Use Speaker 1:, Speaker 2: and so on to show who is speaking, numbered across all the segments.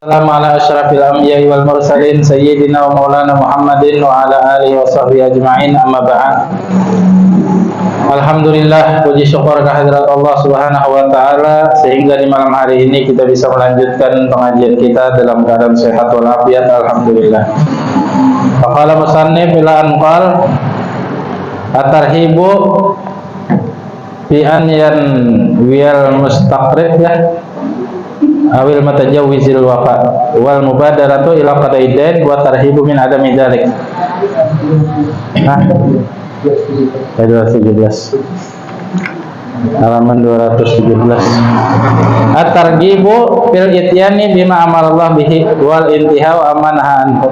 Speaker 1: Assalamu ala asyrafil anbiya'i wal mursalin sayyidina wa maulana Muhammadin wa ala alihi wa sahbihi ajma'in, amma ba'd. Alhamdulillah, puji syukur kehadirat Allah Subhanahu wa taala sehingga di malam hari ini kita bisa melanjutkan pengajian kita dalam keadaan sehat walafiat, alhamdulillah. Faqala musannif ila anqal atarhibu bi an yanwiyal mustaqrid awil matajawizil wafa wal mubadaratu ila qadaidain wa tarhibu min adami dzalik. Ayat 217 halaman 217. At-targhibu fil ityani bima amarallah bihi wal intiha wa amanaha anhu.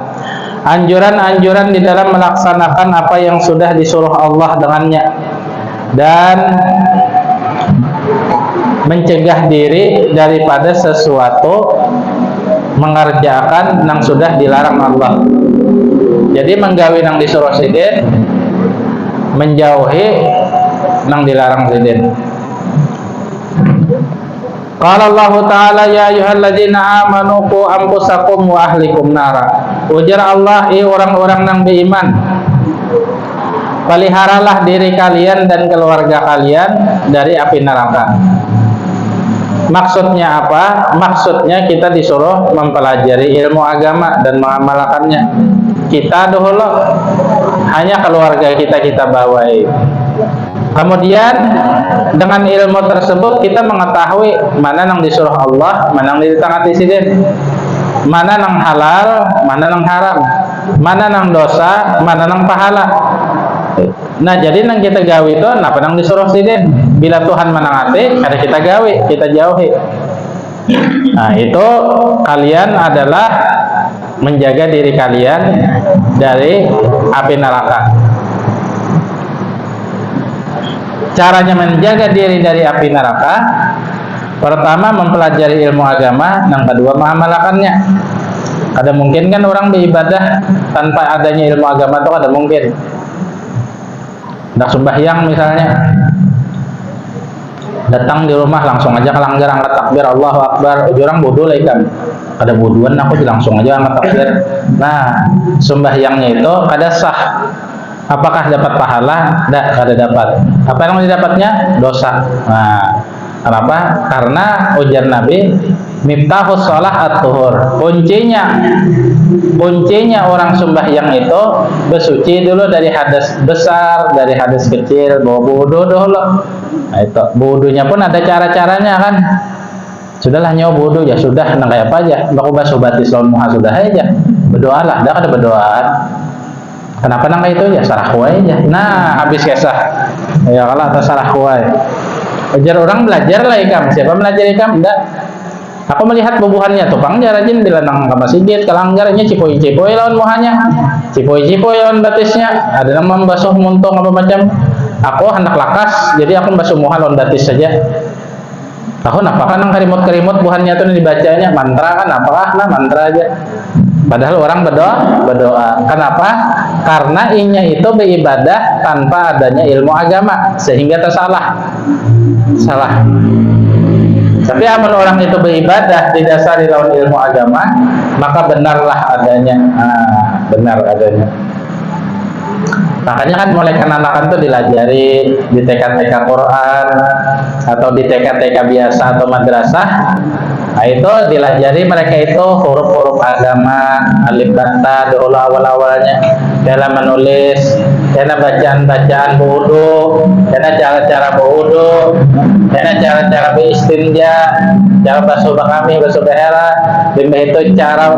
Speaker 1: Anjuran-anjuran di dalam melaksanakan apa yang sudah disuruh Allah dengannya dan mencegah diri daripada sesuatu mengerjakan yang sudah dilarang Allah. Jadi menggawe yang disuruh sidin, menjauhi yang dilarang sidin. Qala Allah Ta'ala ya ayyuhalladzina amanu qu anfusakum wa ahlikum nara. Ujar Allah, orang-orang yang beriman, peliharalah diri kalian dan keluarga kalian dari api neraka. Maksudnya apa? Maksudnya kita disuruh mempelajari ilmu agama dan mengamalkannya. Kita dahulu hanya keluarga kita bawai. Kemudian dengan ilmu tersebut kita mengetahui mana yang disuruh Allah, mana yang ditangati sidin, mana yang halal, mana yang haram, mana yang dosa, mana yang pahala. Nah, jadi nang kita gawe itu napa nang disuruh sidin. Bila Tuhan menangati, kada kita gawe, kita jauhi. Nah, itu kalian adalah menjaga diri kalian dari api neraka. Caranya menjaga diri dari api neraka, pertama mempelajari ilmu agama, yang kedua mengamalkannya. Ada mungkin kan orang beribadah tanpa adanya ilmu agama itu ada mungkin. Hendak sembahyang misalnya, datang di rumah langsung aja kelanggar angkat takbir Allahu Akbar, orang bodoh lah kan. Ada bodohan aku langsung aja angkat takbir. Nah, sembahyangnya itu kada sah. Apakah dapat pahala? Tidak, kada dapat. Apa yang didapatnya? Dosa. Nah, kenapa? Karena ujar Nabi, miftahus shalah at-tuhur. Kuncinya orang sembahyang itu bersuci dulu dari hadas besar, dari hadas kecil, bawa wudu dulu. Nah, itu wudunya pun ada cara-caranya kan. Sudahlah nyawa wudu ya sudah, nang kayak apa aja. Baku basuh batis lawan muha sudah aja. Berdoalah, dah kada berdoa. Kenapa nang itu ya sarah kuai aja. Nah, habis kisah. Ya kalau atas sarah kuai. Ajar orang belajar lah ikam. Siapa belajar ikam? Enggak. Aku melihat bubuhannya tukang jarajin bila nang ke masjid kelanggarnya cipoi-cipoi lawan muhanya. Cipoi-cipoi lawan batisnya. Ada yang membasuh muntung apa macam. Aku hendak lakas, jadi aku membasuh muha lawan batis saja. Aku apakah nang kerimut-kerimut buhannya itu dibacanya mantra kan? Apakah nah mantra aja. Padahal orang berdoa. Kenapa? Karena inya itu beribadah tanpa adanya ilmu agama sehingga tersalah. Salah. Tapi amun orang itu beribadah didasari lawan ilmu agama, maka benarlah adanya. Benar adanya. Makanya kan mulai kenakan tuh dilajari di TK-TK Quran atau di TK-TK biasa atau madrasah. Nah, itu dilajari mereka itu huruf-huruf agama, alif bata dulu awal-awalnya, dalam menulis, dalam bacaan-bacaan wudu, dalam cara-cara wudu, dalam cara-cara beristinja, cara basuh bakami, basuh behera, dan itu cara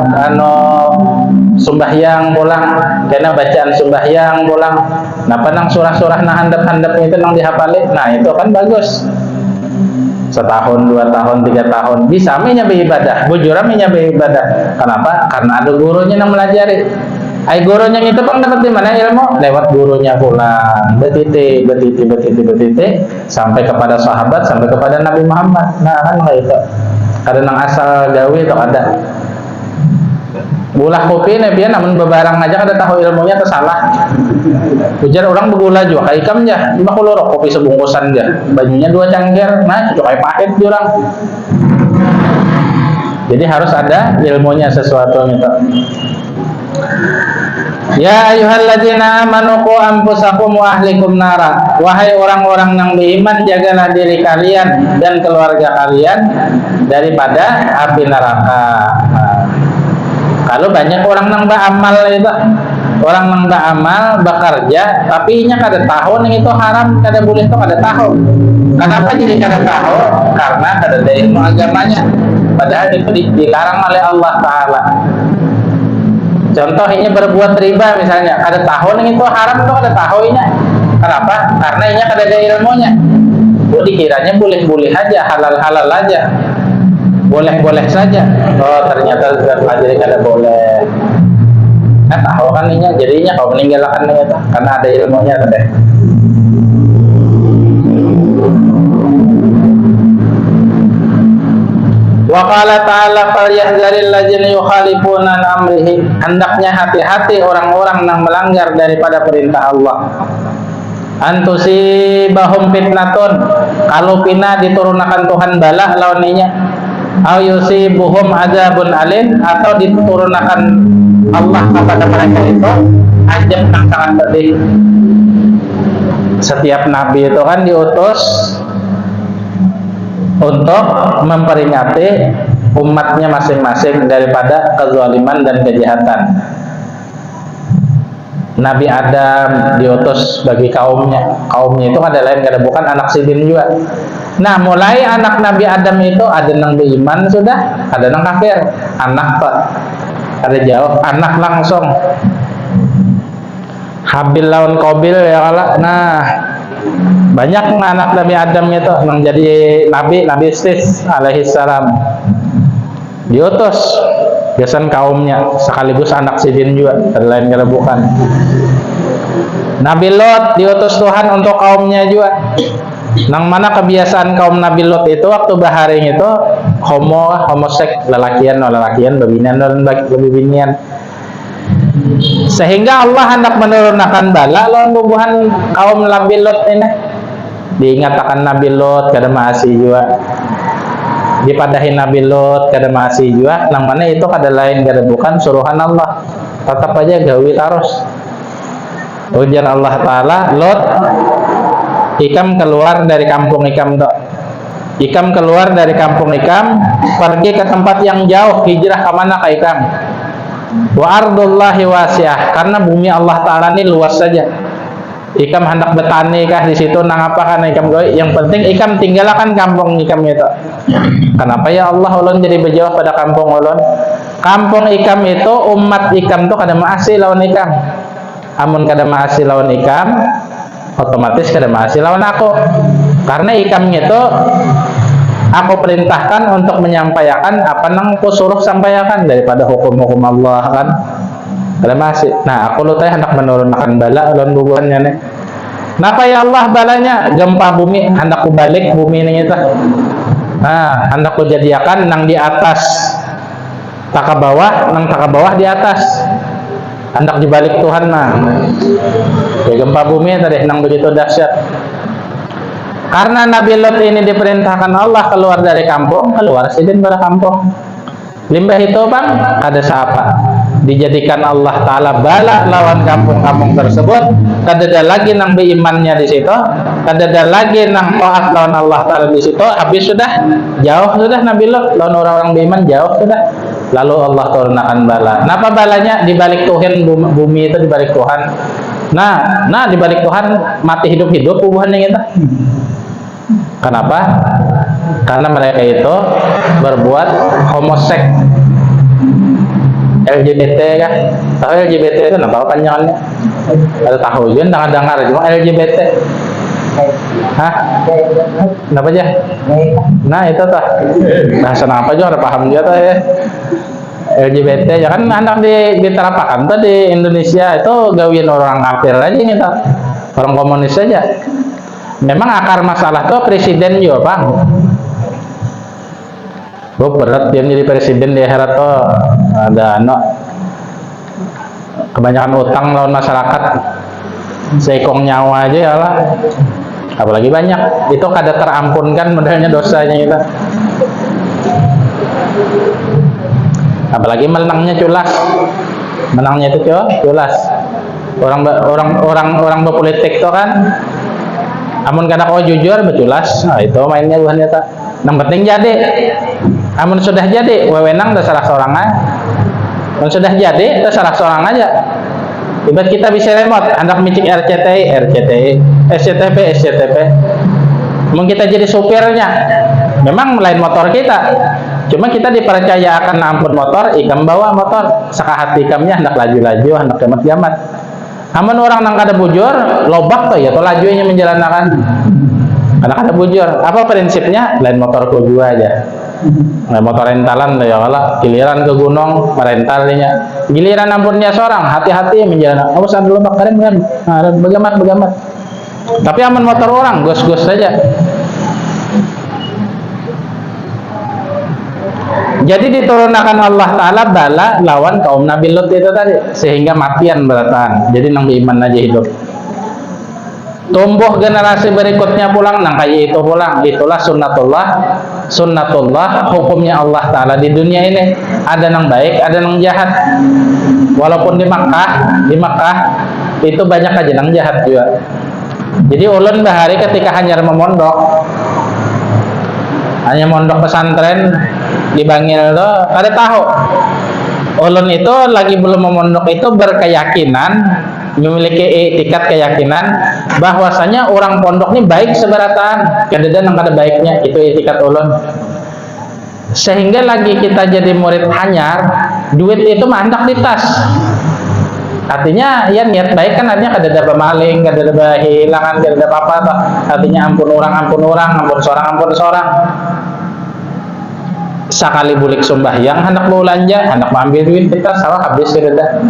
Speaker 1: sumbahyang pulang, karena bacaan sumbahyang pulang. Nah, penang surah-surah nah handap-handap itu nang dihafalin. Nah, itu kan bagus. Setahun, 2 tahun, 3 tahun bisa minya beribadah, bujuran minya beribadah. Kenapa? Karena ada gurunya yang melajari. Ay gurunya itu pun dapat di mana ilmu? Lewat gurunya pulang, betiti sampai kepada sahabat, sampai kepada Nabi Muhammad. Nah, kan itu. Kadang nang asal gawe itu ada. Bulah kopi nebian namun bebarang aja kada tahu ilmunya tersalah. Ujar orang begula juga kayak ikam aja. 50 kopi sebungkusan aja. Bajunya 2 cangkir. Nah, itu kayak pahit orang. Jadi harus ada ilmunya sesuatu gitu. Ya ayyuhalladzina amanu qu anfusakum wa ahlikum nara. Wahai orang-orang yang beriman, jagalah diri kalian dan keluarga kalian daripada api neraka. Kalau banyak orang nang beramal itu, orang nang beramal bekerja, tapi nya kada tahu nang itu haram, kada boleh itu kada tahu. Kenapa jadi kada tahu? Karena kada ada ilmu agamanya. Padahal itu dilarang oleh Allah Taala. Contohnya berbuat riba misalnya, ada tahu nih itu haram tuh, ada tahu ini. Kenapa? Karena ini ada ilmunya. Oh, dikiranya boleh-boleh aja, halal-halal aja, boleh-boleh saja. Oh, ternyata sudah pelajari kada boleh. Nah, tahu kan ini, jadinya kau meninggalkan ini karena ada ilmunya tadi. Wa qala ta'ala falyahzaril ladzina yukhalifuna an amrihi. Hendaknya hati-hati orang-orang yang melanggar daripada perintah Allah. Antusibahum fitnatun, kalau pina diturunkan Tuhan bala lawannya. Au yusibuhum adzabun alim, atau diturunkan Allah kepada mereka itu ajab yang sangat pedih. Setiap nabi itu kan diutus untuk memperingati umatnya masing-masing daripada kezaliman dan kejahatan. Nabi Adam diutus bagi kaumnya. Kaumnya itu ada lain, kada bukan anak sidin juga. Nah, mulai anak Nabi Adam itu ada yang beriman sudah, ada yang kafir. Anak Pak, ada jauh, anak langsung. Habil lawan Qabil ya Allah. Nah, banyak anak Nabi Adam itu yang jadi Nabi Sis alaihi salam diutus biasan kaumnya, sekaligus anak sidin juga, lain kala bukan. Nabi Lot diutus Tuhan untuk kaumnya juga. Nang mana kebiasaan kaum Nabi Lot itu waktu baharing itu homoseks, lelakian, babinian, babinian. Sehingga Allah hendak menurunkan bala lawan bubuhan kaum Nabi Lot ini. Diingatkan Nabi Lot kada masih juga, dipadahin Nabi Lot kada masih juga, nang mana itu kada lain kada bukan suruhan Allah, tetap aja gawi terus. Ujian Allah Taala, Lot ikam keluar dari kampung ikam dok, ikam keluar dari kampung ikam, pergi ke tempat yang jauh, hijrah ke mana ke ikam. Wa ardullahi wasi'ah, karena bumi Allah Taala ini luas saja. Ikam hendak bertani kah di situ, nang apa kan ikam gawe, yang penting ikam tinggalkan kampung ikam itu. Kenapa ya Allah ulun jadi berjauh pada kampung ulun? Kampung ikam itu, umat ikam tuh kada maasi lawan ikam. Amun kada maasi lawan ikam, otomatis kada maasi lawan aku. Karena ikam itu aku perintahkan untuk menyampaikan apa nang aku suruh sampaikan daripada hukum-hukum Allah kan. Kada masih. Nah, aku lu teh hendak menurunkan bala lawan bubuhannya nih. Napa ya Allah balanya? Gempa bumi, hendak ku balik bumi ini itu. Nah, hendak ku jadiakan nang di atas tak ke bawah, nang tak ke bawah di atas. Hendak dibalik Tuhan nah. Ya gempa bumi tadi nang begitu dahsyat. Karena Nabi Lot ini diperintahkan Allah keluar dari kampung, keluar sidin pada kampung. Limbah itu bang, ada siapa? Dijadikan Allah Taala bala lawan kampung-kampung tersebut. Kada ada lagi nang berimannya di situ, kada ada lagi nang taat lawan Allah Taala di situ. Habis sudah jauh sudah Nabi Lot lawan orang-orang beriman jauh sudah. Lalu Allah turunkan bala. Napa balanya? Dibalik Tuhan bumi itu dibalik Tuhan. Nah dibalik Tuhan mati hidup-hidup hubungannya itu. Kenapa? Karena mereka itu berbuat homoseks, LGBT kan? Tahu LGBT itu apa panjangannya? Ada tahu juga, dengar cuma LGBT. Hah? Kenapa aja? Nah itu tuh bahasa apa juga ada paham juga tuh ya. LGBT ya kan anak diterapakan tuh di Indonesia itu gawian orang kafir aja gitu, orang komunis aja. Memang akar masalah tuh presiden juga bang. Berat dia jadi presiden di akhirat tuh ada kebanyakan utang lawan masyarakat, seikong nyawa aja ya lah. Apalagi banyak itu kada terampunkan modelnya dosanya kita. Apalagi menangnya culas. Menangnya itu culas. Orang berpolitik itu kan amun kada kau jujur beculas. Nah, itu mainnya Tuhan nyata. Yang penting jadi. Amun sudah jadi, wewenang terserah seorang aja. Amun sudah jadi, terserah seorang aja. Ibarat kita bisa remote, hendak micik RCTI, SCTP. Mungkin kita jadi supirnya. Memang lain motor kita. Cuma kita dipercaya akan ampun motor, ikam bawa motor. Sakahati ikamnya hendak laju-laju, hendak gamat-gamat. Amun orang nang kada bujur, lobak tuh ya, tuh lajunya menjalankan. Karena kada bujur. Apa prinsipnya? Lain motor ku jua aja. Nah, motor rentalan tuh ya kalau giliran ke gunung merentalnya. Giliran ampunnya seorang, hati-hati menjalankan. Awas ada lobak kalian begamat. Tapi amun motor orang, gos-gos saja. Jadi diturunkan Allah Ta'ala bala lawan kaum Nabi Lut itu tadi, sehingga matian beratan. Jadi nang beriman aja hidup. Tumbuh generasi berikutnya pulang nang kayak itu pulang. Itulah sunnatullah hukumnya Allah Ta'ala di dunia ini. Ada nang baik, ada nang jahat. Walaupun di Makkah itu banyak aja nang jahat juga. Jadi ulun bahari ketika hanya memondok pesantren di Bangil itu kada tahu ulun itu lagi belum memondok itu berkeyakinan, memiliki etikat keyakinan bahwasanya orang pondok ini baik seberatan kadada nang kada baiknya, itu etikat ulun. Sehingga lagi kita jadi murid hanyar, duit itu mandak di tas. Artinya ya niat baik kan, artinya kadada pemaling, kadada hilangan, kadada apa-apa. Artinya ampun orang, ampun seorang. Sakali bulik sembahyang hendak belanja, hendak mengambil duit kita salah habis kadada.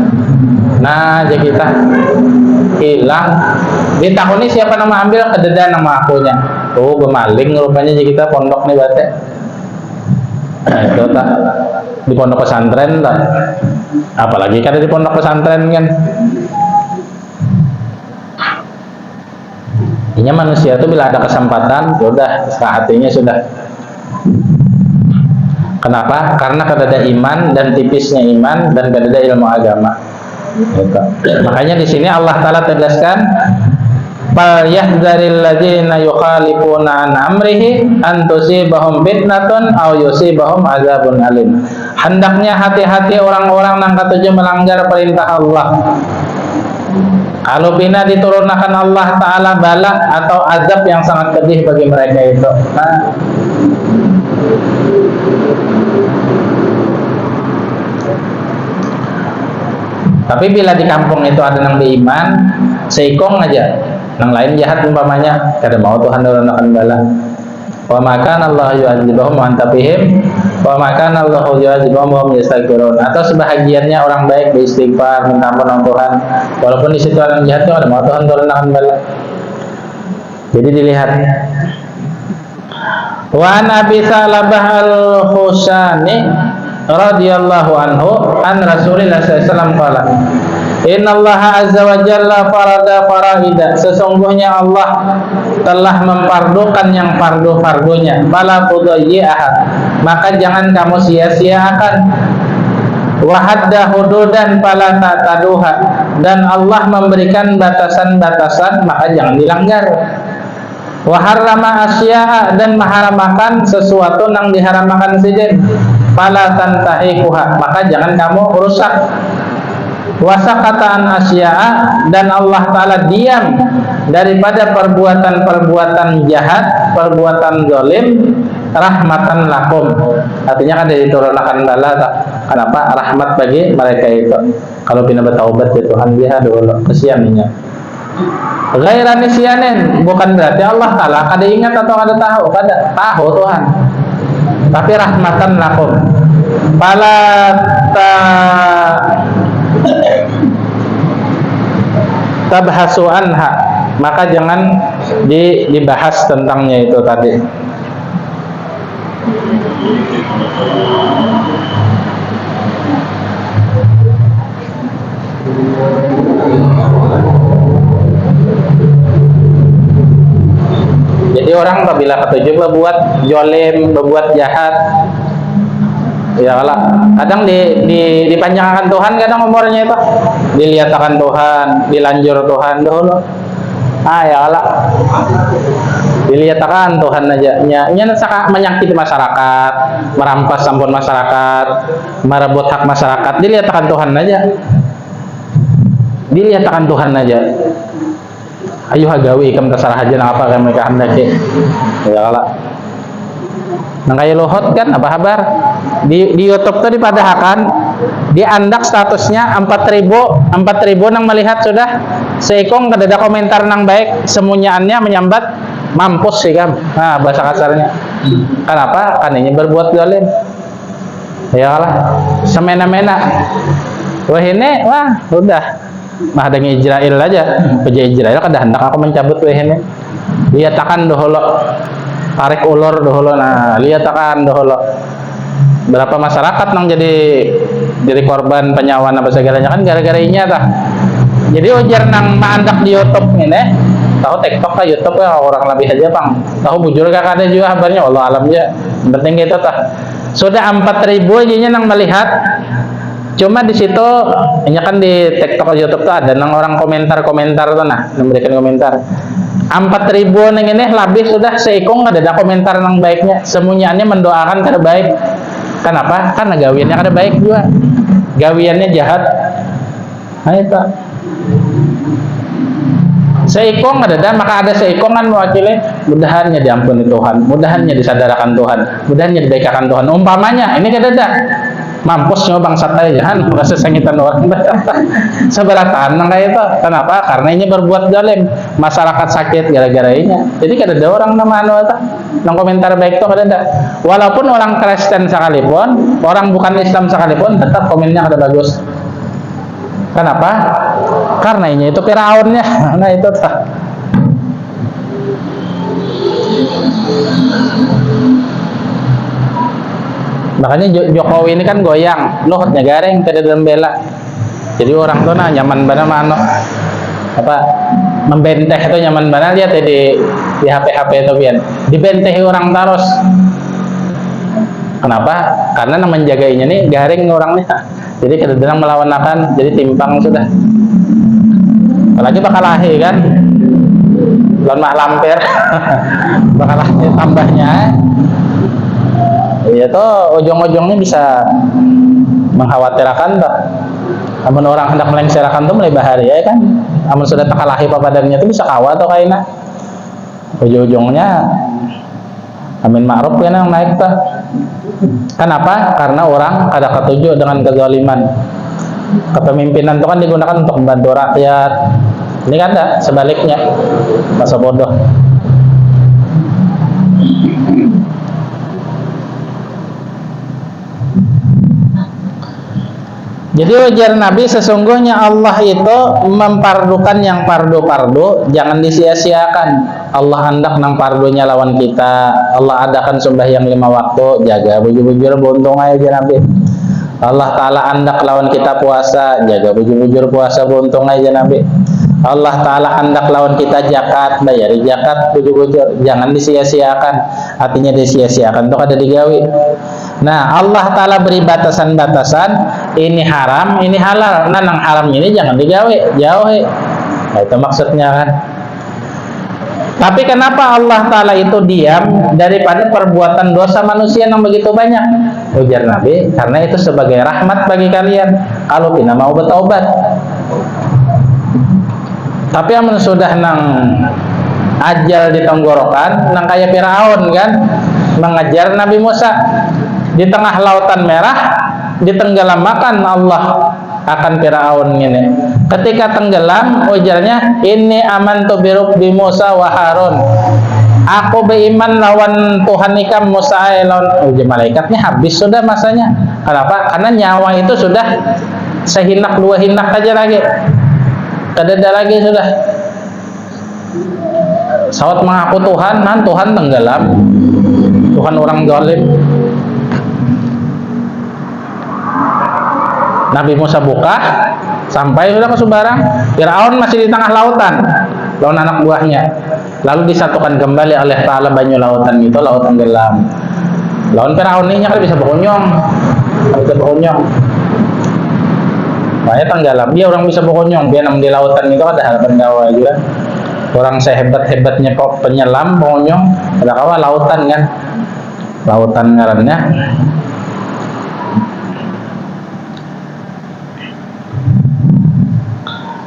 Speaker 1: Nah, jadi kita hilang. Ditakuni siapa nama ambil, kadada nama akunya. Tuh bemaling rupanya jadi kita pondok nih bate. Nah, itu tak di pondok pesantren tak. Apalagi kan di pondok pesantren kan. Intinya manusia itu bila ada kesempatan, sudah hatinya sudah. Kenapa? Karena kadada iman dan tipisnya iman dan kadada ilmu agama. Gitu. Makanya di sini Allah Ta'ala tegaskan, "Falyahdharil ladzina yukhalifuna an amrihi an tusibahum fitnatun aw yusibahum adzabun alim." Hendaknya hati-hati orang-orang yang katuju melanggar perintah Allah. Kalau bina diturunkan Allah Ta'ala bala atau azab yang sangat pedih bagi mereka itu. Nah, tapi bila di kampung itu ada nang beriman, seikong aja, nang lain jahat umpamanya, kada mau Tuhan turunkan bala. Wa maka Allah yu'adzibahum wa anta fihim, wa maka Allah yu'adzibahum wa hum yastaghfirun. Atau sebahagiannya orang baik beristighfar minta ampun Tuhan, walaupun di situ orang jahat itu kada mau Tuhan turunkan bala. Jadi dilihat. Wa Nabi Salabah al-Khusani radhiyallahu anhu an Rasulillah sallallahu alaihi wasallam qala, innallaha azza wa jalla farada faraida, sesungguhnya Allah telah memfardukan yang fardu-fardunya, fala tudayyi'aha, maka jangan kamu sia-siakan. Wa hadda hududan fala ta'taduha, dan Allah memberikan batasan-batasan maka jangan dilanggar. Wa harrama asya'a, dan mengharamkan sesuatu yang diharamkan saja, fala tantahikuha, maka jangan kamu rusak. Wa sakata an asya'a, dan Allah Ta'ala diam daripada perbuatan-perbuatan jahat, perbuatan zalim, rahmatan lakum, artinya kan diturunkan bala. Kenapa? Rahmat bagi mereka itu. Kalau bina bertaubat ya Tuhan, dia dulu kesiannya. Ghaira nisyanin, bukan berarti Allah Ta'ala kada ingat atau kada tahu, kada tahu Tuhan, tapi rahmatan lakum. Fala tabhasu anha, maka jangan dibahas tentangnya itu tadi. Jadi orang apabila ketujuh berbuat jolim, berbuat jahat, Ya kalau kadang dipanjangkan Tuhan, kadang umurnya itu dilihatkan Tuhan, dilanjur Tuhan dulu. Ya kalau dilihatkan Tuhan aja, nya menyakiti masyarakat, merampas sampun masyarakat, merebut hak masyarakat, dilihatkan Tuhan aja, dilihatkan Tuhan aja. Ayo hagawi ikam terserah aja apa yang mereka hendaki. Ya kalau nang kayak Luhut kan apa kabar di YouTube tuh dipadahakan diandak statusnya 4.000 nang melihat sudah seikong kadada komentar nang baik semunyaannya menyambat mampus sih kan, nah bahasa kasarnya. Kenapa? Kan ini berbuat zalim. Ya lah semena-mena wah ini udah mah ada Israel aja peja Israel kada hendak aku mencabut wah ini liatakan dahulu tarik ulur dahulu, nah liatakan dahulu berapa masyarakat nang jadi korban penyawan apa segalanya kan gara-gara ini tah. Jadi ujar nang maandak di YouTube ini tahu TikTok ke YouTube ya orang lebih aja bang tahu bujur gak ada juga kabarnya Allah alam ya penting gitu tah. Sudah 4.000 aja nang melihat, cuma di situ ini kan di TikTok YouTube tuh ada nang orang komentar tuh nah memberikan komentar 4.000 nang ini lebih sudah seikung ada komentar nang baiknya semuanya mendoakan kada baik. Kenapa? Karena gawiannya kada baik juga, gawiannya jahat. Nah itu seikong ada maka ada seikongan mewakili mudahannya diampuni Tuhan, mudahannya disadarkan Tuhan, mudahannya dibaikakan Tuhan. Umpamanya ini kada mampus nyo bangsa tayo jangan merasa sangitan orang seberatan nang kayak itu. Kenapa? Karena ini berbuat zalim, masyarakat sakit gara-gara ini. Jadi kada ada orang nama anu eta nang komentar baik itu kada ada. Walaupun orang Kristen sekalipun, orang bukan Islam sekalipun tetap komennya kada bagus. Kenapa? Karena ini itu Firaunnya. Nah itu tak. Makanya Jokowi ini kan goyang, Luhutnya gareng, tidak dalam bela. Jadi orang tuh nyaman banget mana apa membenteh itu nyaman banget lihat di HP itu biar dibentehi orang terus. Kenapa? Karena yang menjagainya nih garing orangnya. Jadi kadang melawan akan jadi timpang sudah. Apalagi bakal lahir kan, lawan mah lampir, bakal lahir tambahnya. Ya tuh ujung-ujungnya bisa mengkhawatirkan tuh. Namun orang hendak melengsarakan tuh mulai bahari ya kan. Namun sudah takalahi papadannya itu bisa kawa atau kaina. Ujung-ujungnya amin ma'ruf kan yang naik tuh. Kenapa? Karena orang kada ketujuh dengan kezaliman. Kepemimpinan itu kan digunakan untuk membantu rakyat. Ini kan ada sebaliknya masa bodoh. Jadi ujar Nabi sesungguhnya Allah itu mempardukan yang pardu-pardu jangan disia-siakan. Allah hendak nang pardunya lawan kita. Allah adakan sembahyang 5 waktu, jaga bujur-bujur buntung aja Nabi. Allah Ta'ala hendak lawan kita puasa, jaga bujur-bujur puasa buntung aja Nabi. Allah Ta'ala hendak lawan kita zakat, bayari zakat bujur-bujur, jangan disia-siakan. Artinya disia-siakan itu kada digawi. Nah Allah Ta'ala beri batasan-batasan, ini haram, ini halal. Nah nang haram ini jangan digawe, jauhi. Nah itu maksudnya kan. Tapi kenapa Allah Ta'ala itu diam daripada perbuatan dosa manusia yang begitu banyak? Ujar Nabi, karena itu sebagai rahmat bagi kalian kalau tidak mau bertaubat. Tapi yang sudah nang ajal di tenggorokan, nang kayak Firaun kan mengejar Nabi Musa di tengah lautan merah, ditenggelamkan Allah akan Firaun ini. Ketika tenggelam, ujarnya ini amantu bi Musa wa Harun. Aku beriman lawan Tuhan ikam Musa lawan uji malaikatnya habis sudah masanya. Kenapa? Karena nyawa itu sudah sehinak 2 hinak aja lagi. Tidak ada lagi sudah. Saat mengaku Tuhan, Tuhan tenggelam. Tuhan orang zalim. Nabi Musa buka sampai sudah ke Sumbarang. Firaun masih di tengah lautan lawan anak buahnya. Lalu disatukan kembali oleh Ta'ala banyu lautan itu, lautan gelam. Lawan Firaun ini kan bisa berkunjung. Itu bokonyong. Makanya tenggelam. Dia orang bisa bokonyong, dia di lautan itu ada harapan nyawa juga. Orang sehebat-hebatnya kok penyelam bokonyong, ada kawa lautan kan. Lautan ngarannya.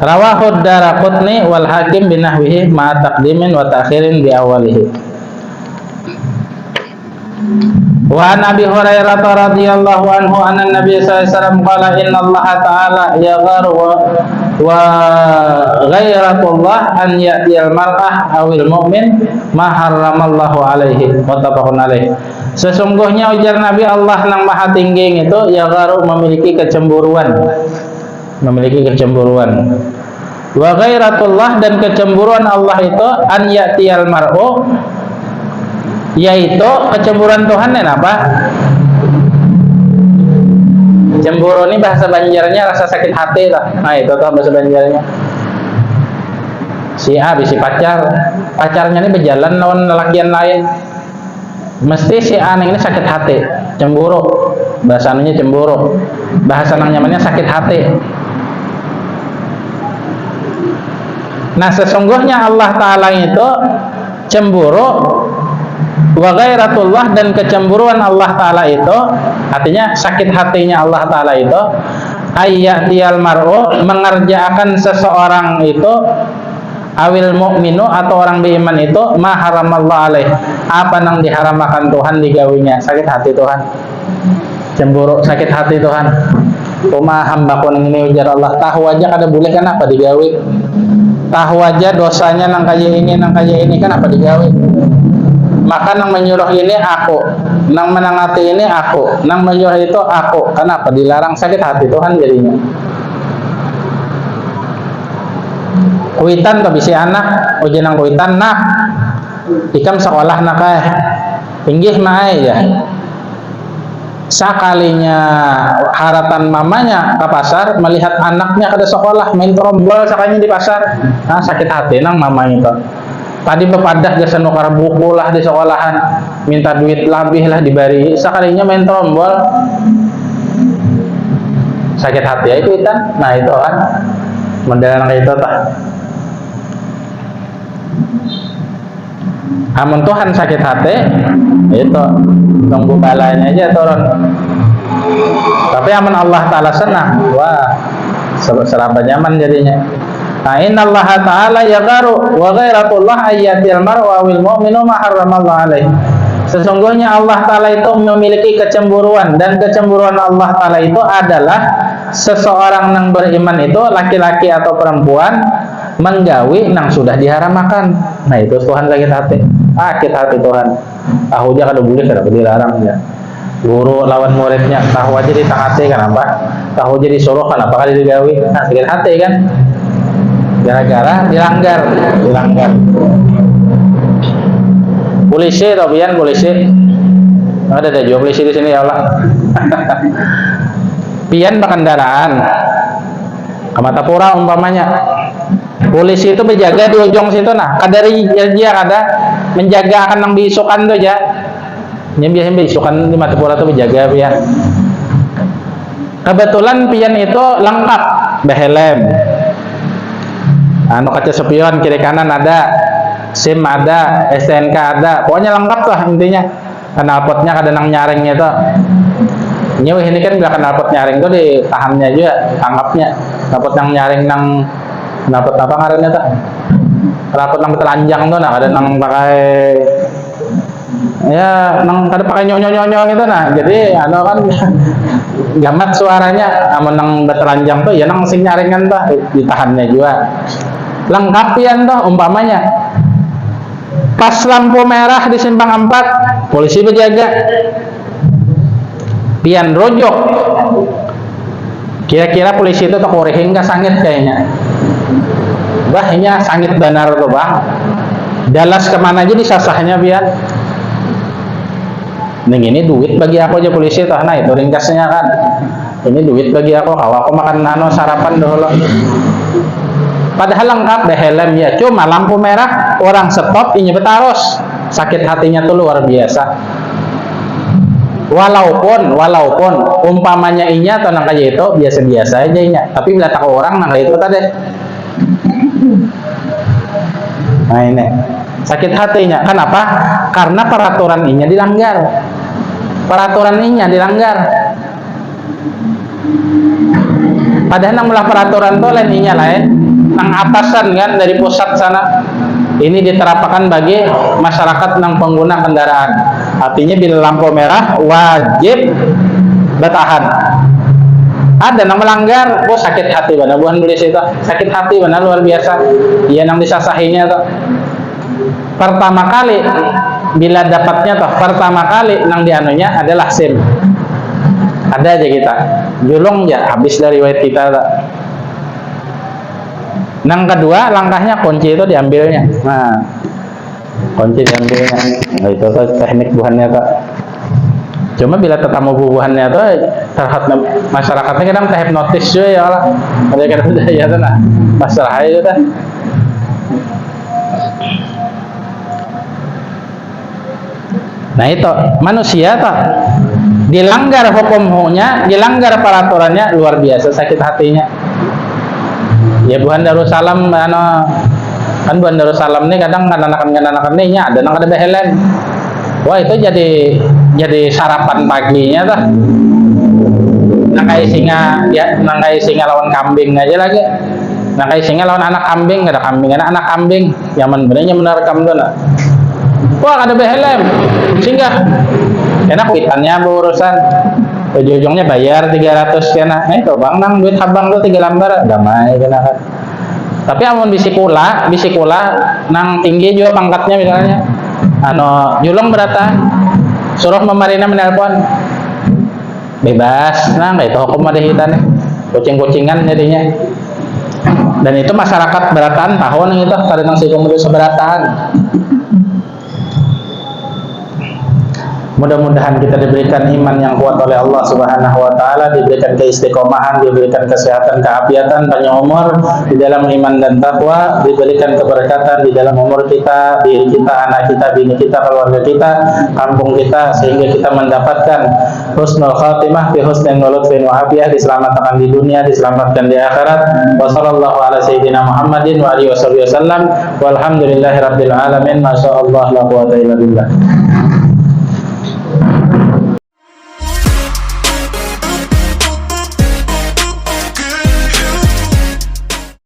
Speaker 1: Rawahu Daraqutni wal Hakim binahwihi ma taqdimin wa ta'khirin bi awalihi. Wa an Abi Hurairah radhiyallahu anhu anna Nabiy sallallahu alaihi wasallam qala inna Allah ta'ala yagharu wa ghairatullah an ya'tiyal mar'ah awil mu'min ma harramallahu alaihi. Muttafaqun alaih. Sesungguhnya ujar Nabi, Allah yang Maha Tinggi itu yagharu memiliki kecemburuan. Wa ghairatullah dan kecemburuan Allah itu an ya'tiyal mar'u, yaitu kecemburuan Tuhan dan apa? Cemburu ini bahasa Banjarnya rasa sakit hati lah. Nah itu tuh bahasa Banjarnya. Si A bisi pacarnya ini berjalan lawan lelakian lain. Mesti si A ini sakit hati, cemburu. Bahasanya cemburu. Bahasa nang nyamannya sakit hati. Nah sesungguhnya Allah Ta'ala itu cemburu wa ghairatullah dan kecemburuan Allah Ta'ala itu artinya sakit hatinya Allah Ta'ala itu ayyatiyal mar'u mengerjakan seseorang itu awil mu'minu atau orang beriman itu ma haramallahu alaih apa yang diharamakan Tuhan digawinya sakit hati Tuhan cemburu sakit hati Tuhan kuma hambakun ini ujar Allah tahu aja kada boleh kan apa digawi tahu aja dosanya nang kaya ini kan apa digawe maka nang menyuruh ini aku nang menangati ini aku nang menyuruh itu aku kenapa dilarang sakit hati Tuhan jadinya kuitan to bisi anak ujian nang kuitan nak ikam sekolah nak pinggih mae ya sakalinya harapan mamanya ke pasar melihat anaknya kada sekolah main trombol sakalinya di pasar nah sakit hati nang mamanya itu tadi bepadah jasa nukar buku lah di sekolahan minta duit lebih lah dibari sakalinya main trombol sakit hati ya itu kan nah itu kan modelan kayak itu tah amun Tuhan sakit hati itu tunggu balanya aja turun tapi amun Allah Ta'ala senang wah seraba nyaman jadinya nah innallaha ta'ala yagharu wa ghairatullah ayyatil mar'u awil mu'minu ma harramallahu alaih sesungguhnya Allah Ta'ala itu memiliki kecemburuan dan kecemburuan Allah Ta'ala itu adalah seseorang yang beriman itu laki-laki atau perempuan menggawi nang sudah diharamakan nah itu Tuhan sakit hati sakit hati Tuhan tahu aja kada boleh kada dilarang ya guru lawan muridnya tahu aja ditangati kenapa tahu aja disuruh kenapa kada digawi nah sakit hati kan gara-gara dilanggar polisi atau pian polisi ada juga polisi di sini ya Allah pian kendaraan Kamatapura umpamanya polisi itu berjaga di ujung situ nah kadari dia ada menjaga akan yang bisukan tuh ya yang biasanya bisukan di Matapura tuh berjaga pian kebetulan pian itu lengkap behelm anu kaca spion kiri kanan ada SIM ada STNK ada pokoknya lengkap lah intinya knalpotnya kada nang nyaring itu nyew ini kan bila knalpot nyaring tuh ditahannya juga tangkapnya knalpot nang nyaring nang knalpot apa ngarannya tuh knalpot nang telanjang tuh nah ada nang pakai ya nang kada pakai nyonyo gitu nah jadi anu kan gamat suaranya amun nang telanjang tuh ya nang sing nyaringan tuh ditahannya juga lengkap pian tuh umpamanya pas lampu merah di simpang 4 polisi berjaga pian rojok kira-kira polisi itu tekore hingga sangit kayaknya bah ini sangit benar tuh bang dalas kemana aja disasahnya pian ini duit bagi aku aja polisi toh nah itu ringkasnya kan ini duit bagi aku kalau aku makan nano sarapan dulu padahal lengkap deh helm ya cuma lampu merah orang stop ini betaros sakit hatinya tuh luar biasa walaupun umpamanya inya atau nang kayak itu biasa-biasa aja inya, tapi bila tak orang nang kayak itu tadi, nah ini sakit hatinya. Kenapa? Karena peraturan inya dilanggar. Padahal nang melah peraturan tuh lain inya lain, nang atasan kan dari pusat sana. Ini diterapkan bagi masyarakat nang pengguna kendaraan. Artinya bila lampu merah wajib bertahan. Ada nang melanggar, sakit hati benar. Bukan nulis itu, sakit hati benar luar biasa. Iya nang disasahinya tuh. Pertama kali bila dapatnya tuh, pertama kali nang dianunya adalah SIM. Ada aja kita, julung ya habis dari wait kita tuh. Nang kedua langkahnya kunci itu diambilnya. Nah, kunci diambilnya. Nah, itu tuh teknik buhannya tuh. Cuma bila tetamu bubuhannya tuh terhadap masyarakatnya kadang terhipnotis juga ya lah. Ada kadang ya tuh nah masalah itu tuh. Nah itu manusia tuh dilanggar hukumnya, dilanggar peraturannya luar biasa sakit hatinya. Ya Buhan Darussalam kan Buhan Darussalam nih kadang anak-anak nih ada nang ada behelen. Wah itu jadi sarapan paginya tuh. Nangkai singa lawan kambing aja lagi. Nangkai singa lawan anak kambing, ada kambing anak kambing. Zaman benernya menerkam tuh. Wah ada behelem, singgah. Enak kuitannya berurusan. Ujung-ujungnya bayar 300 kena. Itu bang nang duit habang tuh 3 lembar damai kena kan. Tapi amun bisikula nang tinggi juga pangkatnya misalnya. Julung berata suruh memarina menelpon bebas nah itu hukum ada hitan kucing-kucingan jadinya. Dan itu masyarakat beratan tahun itu karena si kemudian seberatan. Mudah-mudahan kita diberikan iman yang kuat oleh Allah Subhanahu wa taala, diberikan keistiqomahan, diberikan kesehatan, keafiatan, panjang umur di dalam iman dan takwa, diberikan keberkatan di dalam umur kita, diri kita, anak kita, bini kita, keluarga kita, kampung kita, sehingga kita mendapatkan husnul khatimah fi husnin wa lutfin wa afiyah, diselamatkan di dunia, diselamatkan di akhirat. Wa sallallahu ala sayyidina Muhammadin wa alihi wasallam. Walhamdulillahirabbil alamin. Masyaallah la quwwata illa billah.